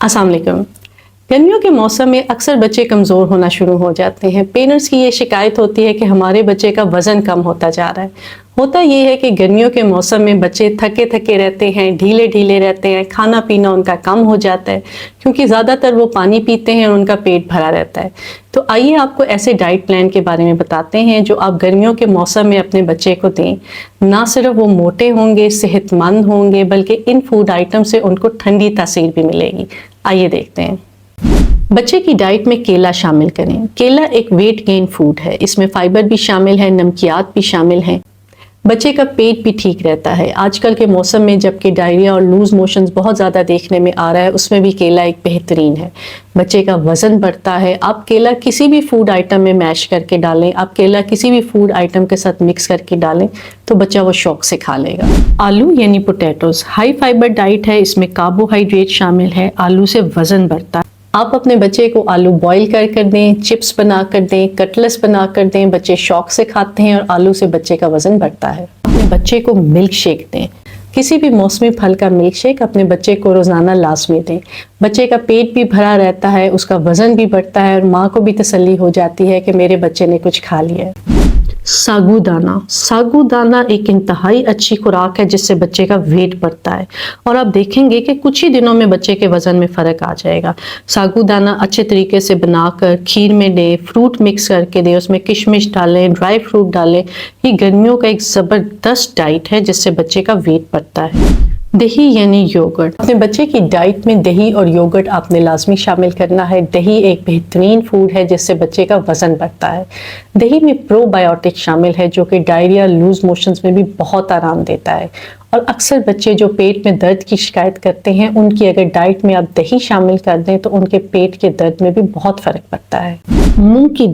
अस्सलाम वालेकुम। गर्मियों के मौसम में अक्सर बच्चे कमज़ोर होना शुरू हो जाते हैं। पेरेंट्स की ये शिकायत होती है कि हमारे बच्चे का वज़न कम होता जा रहा है। होता ये है कि गर्मियों के मौसम में बच्चे थके-थके रहते हैं, ढीले-ढीले रहते हैं, खाना-पीना उनका कम हो जाता है क्योंकि ज़्यादातर वो पानी पीते हैं और उनका पेट भरा रहता है। तो आइए आपको ऐसे डाइट प्लान के बारे में बताते हैं जो आप गर्मियों के मौसम में अपने बच्चे को दें। ना सिर्फ वो मोटे होंगे, सेहतमंद होंगे, बल्कि इन फूड आइटम से उनको ठंडी तासीर भी मिलेगी। आइए देखते हैं। बच्चे की डाइट में केला शामिल करें। केला एक वेट गेन फूड है। इसमें फाइबर भी शामिल है, नमकियात भी शामिल हैं। बच्चे का पेट भी ठीक रहता है। आजकल के मौसम में जबकि डायरिया और लूज मोशंस बहुत ज़्यादा देखने में आ रहा है, उसमें भी केला एक बेहतरीन है। बच्चे का वज़न बढ़ता है। आप केला किसी भी फूड आइटम में मैश करके डालें, आप केला किसी भी फूड आइटम के साथ मिक्स करके डालें तो बच्चा वो शौक से खा लेगा। आलू यानी पोटैटोज हाई फाइबर डाइट है। इसमें कार्बोहाइड्रेट शामिल है। आलू से वज़न बढ़ता है। आप अपने बच्चे को आलू बॉईल कर दें, चिप्स बना कर दें, कटलेट्स बना कर दें। बच्चे शौक से खाते हैं और आलू से बच्चे का वज़न बढ़ता है। अपने बच्चे को मिल्क शेक दें। किसी भी मौसमी फल का मिल्क शेक अपने बच्चे को रोज़ाना लाजमी दें। बच्चे का पेट भी भरा रहता है, उसका वज़न भी बढ़ता है और माँ को भी तसल्ली हो जाती है कि मेरे बच्चे ने कुछ खा लिया है। सागूदाना एक इंतहाई अच्छी खुराक है जिससे बच्चे का वेट बढ़ता है और आप देखेंगे कि कुछ ही दिनों में बच्चे के वज़न में फ़र्क आ जाएगा। सागूदाना अच्छे तरीके से बनाकर खीर में दें, फ्रूट मिक्स करके दें, उसमें किशमिश डालें, ड्राई फ्रूट डालें। ये गर्मियों का एक ज़बरदस्त डाइट है जिससे बच्चे का वेट बढ़ता है। दही यानी योगर्ट। अपने बच्चे की डाइट में दही और योगर्ट आपने लाजमी शामिल करना है। दही एक बेहतरीन फूड है जिससे बच्चे का वज़न बढ़ता है। दही में प्रोबायोटिक शामिल है जो कि डायरिया, लूज मोशंस में भी बहुत आराम देता है। और अक्सर बच्चे जो पेट में दर्द की शिकायत करते हैं, उनकी अगर डाइट में आप दही शामिल कर दें तो उनके पेट के दर्द में भी बहुत फ़र्क पड़ता है। मूंग की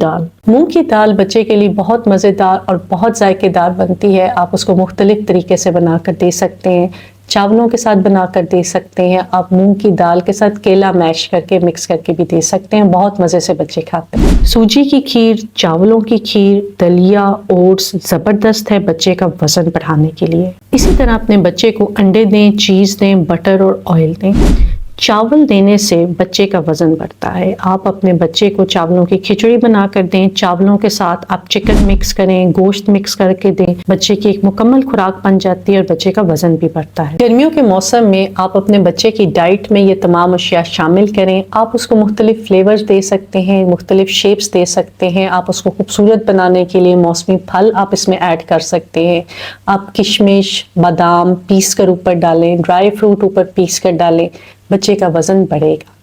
दाल बच्चे के लिए बहुत मज़ेदार और बहुत जायकेदार बनती है। आप उसको मुख्तलिफ तरीके से बनाकर दे सकते हैं। चावलों के साथ बनाकर दे सकते हैं। आप मूंग की दाल के साथ केला मैश करके मिक्स करके भी दे सकते हैं। बहुत मज़े से बच्चे खाते हैं। सूजी की खीर, चावलों की खीर, दलिया, ओट्स ज़बरदस्त है बच्चे का वज़न बढ़ाने के लिए। इसी तरह अपने बच्चे को अंडे दें, चीज़ दें, बटर और ऑयल दें। चावल देने से बच्चे का वज़न बढ़ता है। आप अपने बच्चे को चावलों की खिचड़ी बना कर दें। चावलों के साथ आप चिकन मिक्स करें, गोश्त मिक्स करके दें। बच्चे की एक मुकम्मल खुराक बन जाती है और बच्चे का वज़न भी बढ़ता है। गर्मियों के मौसम में आप अपने बच्चे की डाइट में ये तमाम अशिया शामिल करें। आप उसको मुख्तलिफ फ्लेवर्स दे सकते हैं, मुख्तलिफ शेप्स दे सकते हैं। आप उसको खूबसूरत बनाने के लिए मौसमी फल आप इसमें ऐड कर सकते हैं। आप किशमिश, बादाम पीस कर ऊपर डालें, ड्राई फ्रूट ऊपर पीस कर डालें। बच्चे का वज़न बढ़ेगा।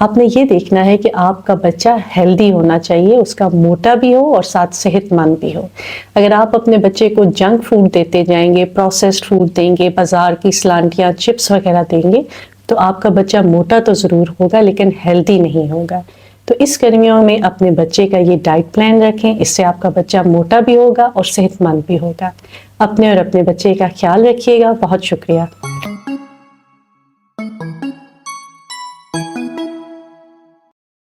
आपने ये देखना है कि आपका बच्चा हेल्दी होना चाहिए, उसका मोटा भी हो और साथ सेहतमंद भी हो। अगर आप अपने बच्चे को जंक फूड देते जाएंगे, प्रोसेस्ड फूड देंगे, बाज़ार की सलांटियाँ, चिप्स वगैरह देंगे तो आपका बच्चा मोटा तो ज़रूर होगा लेकिन हेल्दी नहीं होगा। तो इस गर्मियों में अपने बच्चे का ये डाइट प्लान रखें। इससे आपका बच्चा मोटा भी होगा और सेहतमंद भी होगा। अपने और अपने बच्चे का ख्याल रखिएगा। बहुत शुक्रिया।